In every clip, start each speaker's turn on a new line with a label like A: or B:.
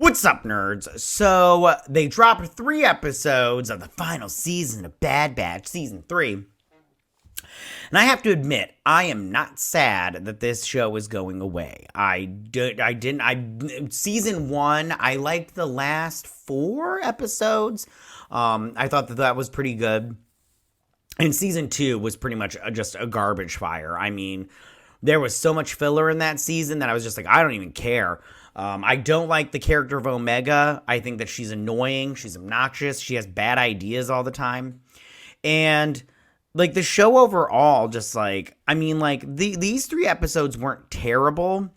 A: What's up, nerds? So, they dropped 3 episodes of the final season of Bad Batch Season 3. And I have to admit, I am not sad that this show is going away. Season 1, I liked the last 4 episodes. I thought that was pretty good. And Season 2 was pretty much just a garbage fire. I mean, there was so much filler in that season that I was just like, I don't even care. I don't like the character of Omega. I think that she's annoying. She's obnoxious. She has bad ideas all the time. And like the show overall, just like, I mean, like these 3 episodes weren't terrible,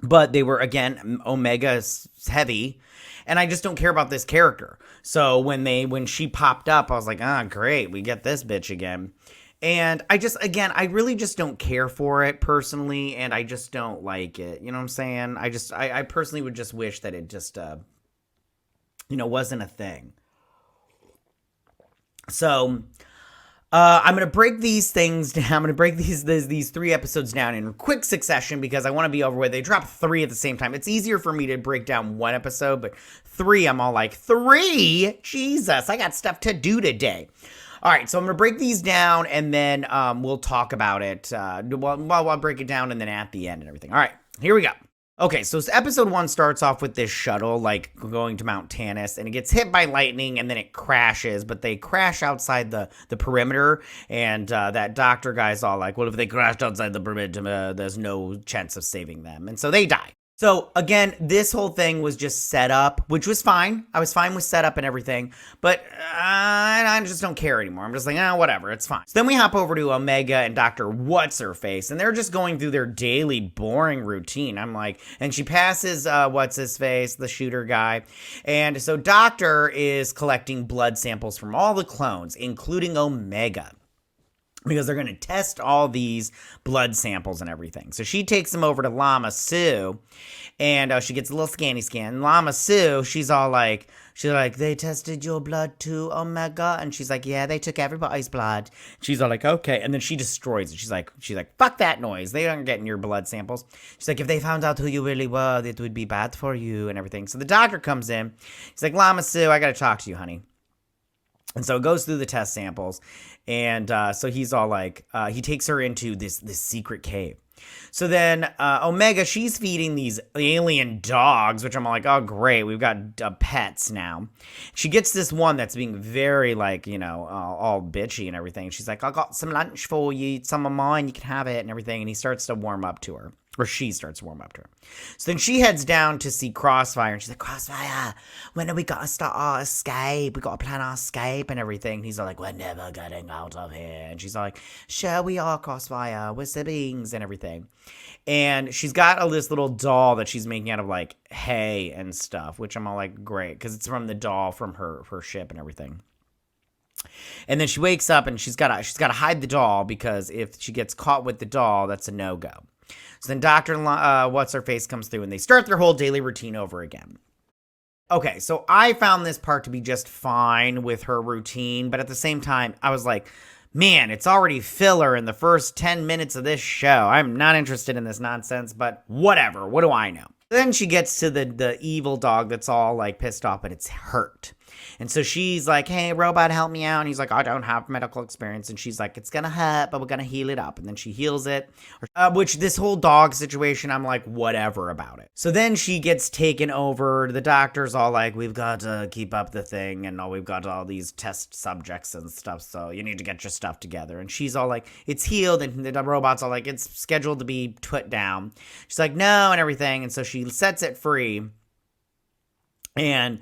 A: but they were, again, Omega heavy. And I just don't care about this character. So when she popped up, I was like, great, we get this bitch again. And I really just don't care for it personally, and I just don't like it. You know what I'm saying? I personally would just wish that it just, wasn't a thing. So, I'm going to break these things down. I'm going to break these 3 episodes down in quick succession because I want to be over with. They drop 3 at the same time. It's easier for me to break down 1 episode, but 3, I'm all like, 3? Jesus, I got stuff to do today. All right, so I'm going to break these down, and then we'll talk about it. I'll break it down, and then at the end and everything. All right, here we go. Okay, so episode 1 starts off with this shuttle, like, going to Mount Tannis, and it gets hit by lightning, and then it crashes, but they crash outside the perimeter, and that doctor guy's all like, well, if they crashed outside the perimeter, there's no chance of saving them, and so they die. So, again, this whole thing was just set up, which was fine. I was fine with setup and everything, but I just don't care anymore. I'm just like, whatever, it's fine. So then we hop over to Omega and Dr. What's-Her-Face, and they're just going through their daily boring routine. I'm like, and she passes What's-His-Face, the shooter guy, and so Doctor is collecting blood samples from all the clones, including Omega, because they're going to test all these blood samples and everything. So she takes them over to Lama Sue, and she gets a little scanny scan. And Lama Sue, she's like, they tested your blood too, Omega? And she's like, yeah, they took everybody's blood. She's all like, okay. And then she destroys it. She's like, fuck that noise. They aren't getting your blood samples. She's like, if they found out who you really were, it would be bad for you and everything. So the doctor comes in. He's like, Lama Sue, I got to talk to you, honey. And so it goes through the test samples, and so he's all like, he takes her into this secret cave. So then Omega, she's feeding these alien dogs, which I'm like, oh, great, we've got pets now. She gets this one that's being very, like, all bitchy and everything. She's like, I got some lunch for you, some of mine, you can have it and everything. And he starts to warm up to her. Or she starts to warm up to her. So then she heads down to see Crossfire. And she's like, Crossfire, when are we got to start our escape? We got to plan our escape and everything. And he's all like, we're never getting out of here. And she's all like, sure we are, Crossfire. We're siblings and everything. And she's got this little doll that she's making out of, like, hay and stuff. Which I'm all like, great. Because it's from the doll from her ship and everything. And then she wakes up and she's got to hide the doll. Because if she gets caught with the doll, that's a no-go. So then Dr. What's-Her-Face comes through and they start their whole daily routine over again. Okay, so I found this part to be just fine with her routine, but at the same time, I was like, man, it's already filler in the first 10 minutes of this show. I'm not interested in this nonsense, but whatever. What do I know? Then she gets to the evil dog that's all, like, pissed off, but it's hurt. And so she's like, hey, robot, help me out. And he's like, I don't have medical experience. And she's like, it's going to hurt, but we're going to heal it up. And then she heals it, which this whole dog situation, I'm like, whatever about it. So then she gets taken over. The doctor's all like, we've got to keep up the thing. And we've got all these test subjects and stuff. So you need to get your stuff together. And she's all like, it's healed. And the robot's all like, it's scheduled to be put down. She's like, no, and everything. And so she sets it free. And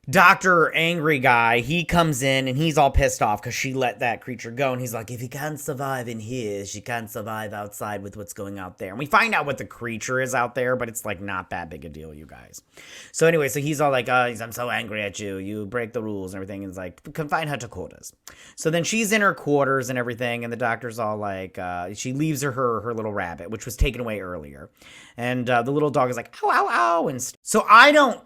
A: Dr. Angry Guy, he comes in and he's all pissed off because she let that creature go. And he's like, if he can't survive in here, she can't survive outside with what's going out there. And we find out what the creature is out there, but it's like not that big a deal, you guys. So anyway, so he's all like, I'm so angry at you. You break the rules and everything. And it's like, confine her to quarters. So then she's in her quarters and everything. And the doctor's all like, she leaves her little rabbit, which was taken away earlier. And the little dog is like, ow, ow, ow. And so I don't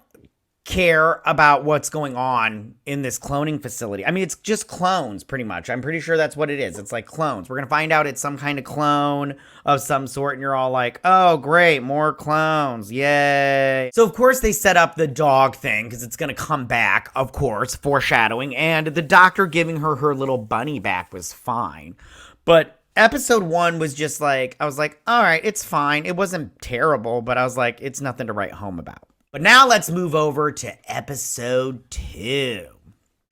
A: care about what's going on in this cloning facility. I mean, it's just clones, pretty much. I'm pretty sure that's what it is. It's like clones. We're going to find out it's some kind of clone of some sort, and you're all like, oh, great, more clones. Yay. So, of course, they set up the dog thing because it's going to come back, of course, foreshadowing, and the doctor giving her little bunny back was fine. But episode 1 was just like, I was like, all right, it's fine. It wasn't terrible, but I was like, it's nothing to write home about. But now let's move over to episode 2.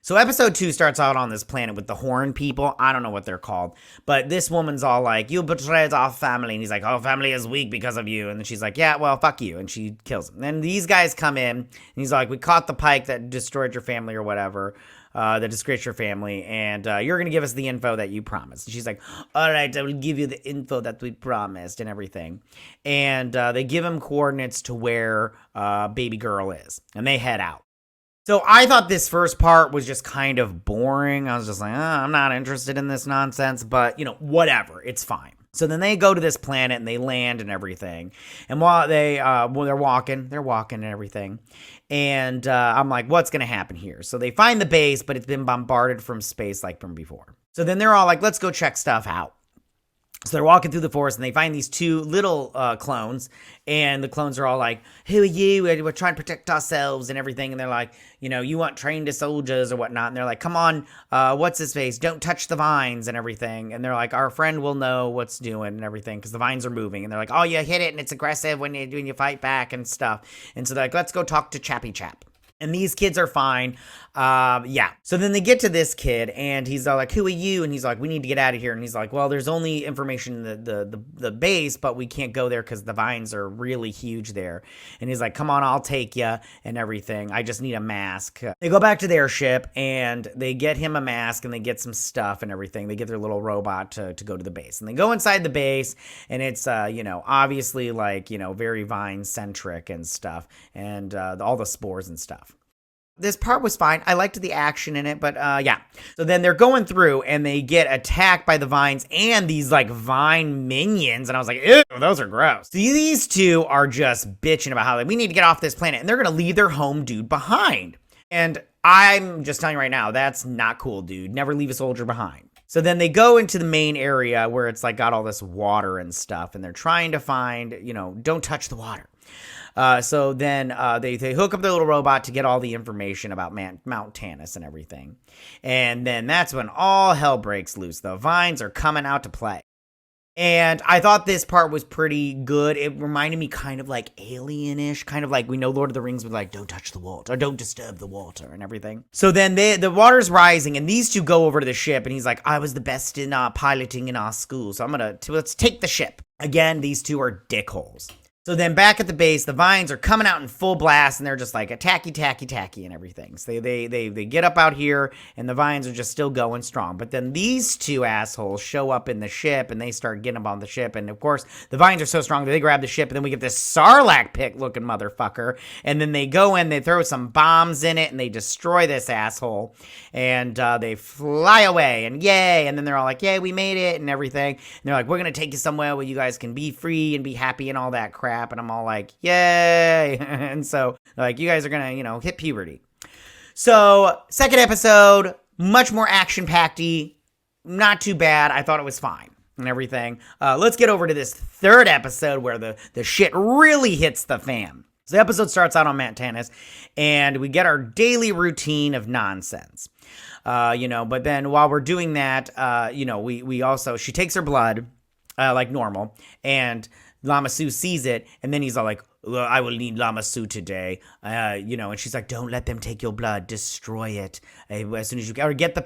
A: So episode 2 starts out on this planet with the horn people. I don't know what they're called. But this woman's all like, you betrayed our family. And he's like, oh, family is weak because of you. And then she's like, yeah, well, fuck you. And she kills him. Then these guys come in. And he's like, we caught the pike that destroyed your family or whatever. That disgraced your family, and you're going to give us the info that you promised. And she's like, all right, I will give you the info that we promised and everything. And they give him coordinates to where baby girl is, and they head out. So I thought this first part was just kind of boring. I was just like, I'm not interested in this nonsense, but, whatever. It's fine. So then they go to this planet and they land and everything. And while they're walking and everything. And I'm like, what's going to happen here? So they find the base, but it's been bombarded from space like from before. So then they're all like, let's go check stuff out. So they're walking through the forest and they find these 2 little clones, and the clones are all like, who are you? We're trying to protect ourselves and everything. And they're like, you want trained as soldiers or whatnot. And they're like, come on, what's his face? Don't touch the vines and everything. And they're like, our friend will know what's doing and everything because the vines are moving. And they're like, oh, you hit it and it's aggressive when you fight back and stuff. And so they're like, let's go talk to Chappy Chap. And these kids are fine. Yeah. So then they get to this kid, and he's like, who are you? And he's like, we need to get out of here. And he's like, well, there's only information in the base, but we can't go there because the vines are really huge there. And he's like, come on, I'll take you and everything. I just need a mask. They go back to their ship, and they get him a mask, and they get some stuff and everything. They get their little robot to go to the base. And they go inside the base, and it's, obviously like, very vine-centric and stuff, and all the spores and stuff. This part was fine. I liked the action in it, but yeah. So then they're going through and they get attacked by the vines and these like vine minions. And I was like, ew, those are gross. So these 2 are just bitching about how we need to get off this planet, and they're going to leave their home dude behind. And I'm just telling you right now, that's not cool, dude. Never leave a soldier behind. So then they go into the main area where it's like got all this water and stuff, and they're trying to find, don't touch the water. So then they hook up their little robot to get all the information about Mount Tannis and everything. And then that's when all hell breaks loose. The vines are coming out to play. And I thought this part was pretty good. It reminded me kind of like Alien-ish, kind of like we know Lord of the Rings was like, don't touch the water, or don't disturb the water and everything. So then the water's rising, and these 2 go over to the ship, and he's like, I was the best in piloting in our school, so let's take the ship. Again, these 2 are dickholes. So then back at the base, the vines are coming out in full blast, and they're just like tacky, and everything. So they get up out here, and the vines are just still going strong. But then these 2 assholes show up in the ship, and they start getting up on the ship. And of course, the vines are so strong that they grab the ship, and then we get this Sarlacc pit looking motherfucker. And then they go in, they throw some bombs in it, and they destroy this asshole. And they fly away, and yay! And then they're all like, yay, we made it, and everything. And they're like, we're gonna take you somewhere where you guys can be free and be happy and all that crap. And I'm all like, yay. And so like, you guys are gonna hit puberty. So second episode, much more action packedy, not too bad. I thought it was fine and everything. Let's get over to this third episode where the shit really hits the fan. So the episode starts out on Mount Tannis, and we get our daily routine of nonsense. But then while we're doing that, we also, she takes her blood like normal, and Lama Su sees it, and then he's all like, well, I will need Lama Su today, and she's like, don't let them take your blood, destroy it as soon as you can, or get my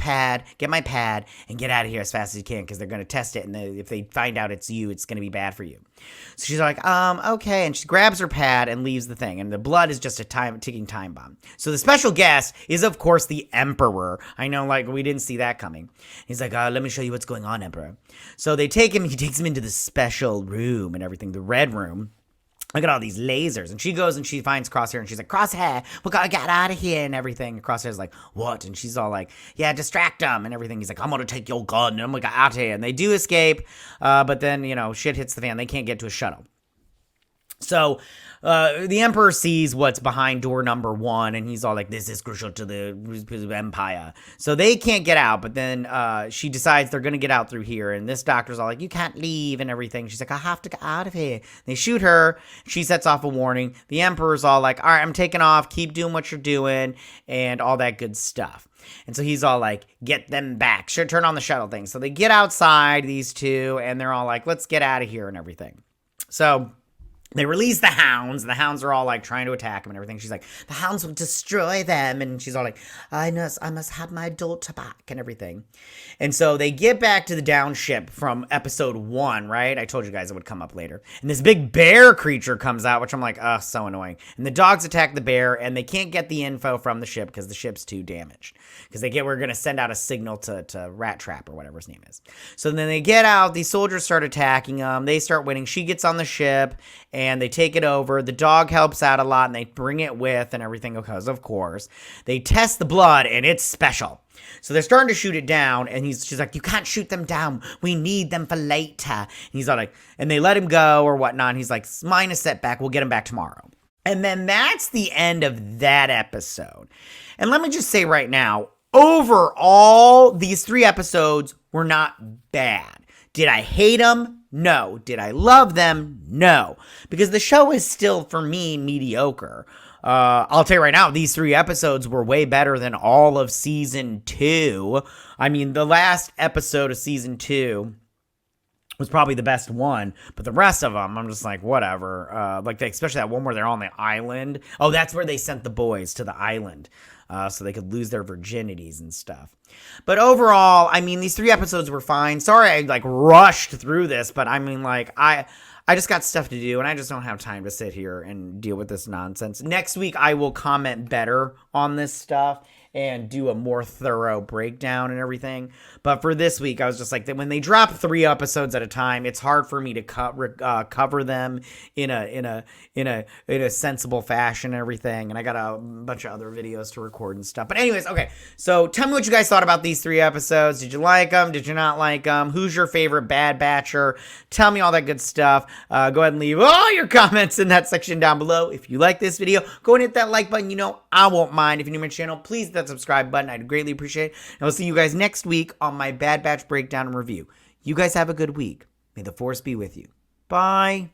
A: pad, and get out of here as fast as you can, because they're going to test it, and if they find out it's you, it's going to be bad for you. So she's like, okay, and she grabs her pad and leaves the thing, and the blood is just a ticking time bomb. So the special guest is, of course, the Emperor. I know, like, we didn't see that coming. He's like, let me show you what's going on, Emperor. So he takes him into the special room and everything, the red room. Look at all these lasers. And she goes and she finds Crosshair, and she's like, Crosshair, we gotta get out of here and everything. And Crosshair's like, what? And she's all like, yeah, distract him and everything. He's like, I'm gonna take your gun and I'm gonna get out of here. And they do escape, but then, shit hits the fan. They can't get to a shuttle. So the Emperor sees what's behind door number 1, and he's all like, this is crucial to the Empire. So they can't get out, but then she decides they're going to get out through here, and this doctor's all like, you can't leave and everything. She's like, I have to get out of here. They shoot her. She sets off a warning. The Emperor's all like, all right, I'm taking off. Keep doing what you're doing, and all that good stuff. And so he's all like, get them back. Should turn on the shuttle thing. So they get outside, these two, and they're all like, let's get out of here and everything. So they release the hounds. The hounds are all like trying to attack him and everything. She's like, the hounds will destroy them. And she's all like, I must have my daughter back and everything. And so they get back to the down ship from episode 1, right? I told you guys it would come up later. And this big bear creature comes out, which I'm like, oh, so annoying. And the dogs attack the bear, and they can't get the info from the ship because the ship's too damaged. Because we're going to send out a signal to Rat Trap or whatever his name is. So then they get out. These soldiers start attacking them. They start winning. She gets on the ship, and they take it over. The dog helps out a lot, and they bring it with and everything because, of course, they test the blood, and it's special. So they're starting to shoot it down, and she's like, you can't shoot them down. We need them for later. And he's all like, and they let him go or whatnot. And he's like, mine is set back. We'll get him back tomorrow. And then that's the end of that episode. And let me just say right now, overall, these 3 episodes were not bad. Did I hate them? No. Did I love them? No. Because the show is still, for me, mediocre. I'll tell you right now, these 3 episodes were way better than all of season 2. I mean, the last episode of season 2 was probably the best one, but the rest of them, I'm just like, whatever. Especially that one where they're on the island. Oh, that's where they sent the boys to the island. So they could lose their virginities and stuff. But overall, I mean, these 3 episodes were fine. Sorry I, rushed through this, but I mean, I just got stuff to do, and I just don't have time to sit here and deal with this nonsense. Next week, I will comment better on this stuff and do a more thorough breakdown and everything. But for this week, I was just like, that when they drop 3 episodes at a time, it's hard for me to cover them in a sensible fashion and everything. And I got a bunch of other videos to record and stuff. But anyways, okay. So tell me what you guys thought about these 3 episodes. Did you like them? Did you not like them? Who's your favorite Bad Batcher? Tell me all that good stuff. Go ahead and leave all your comments in that section down below. If you like this video, go and hit that like button. You know I won't mind. If you're new to my channel, please hit that subscribe button. I'd greatly appreciate it. And I'll see you guys next week on my Bad Batch breakdown and review. You guys have a good week. May the force be with you. Bye.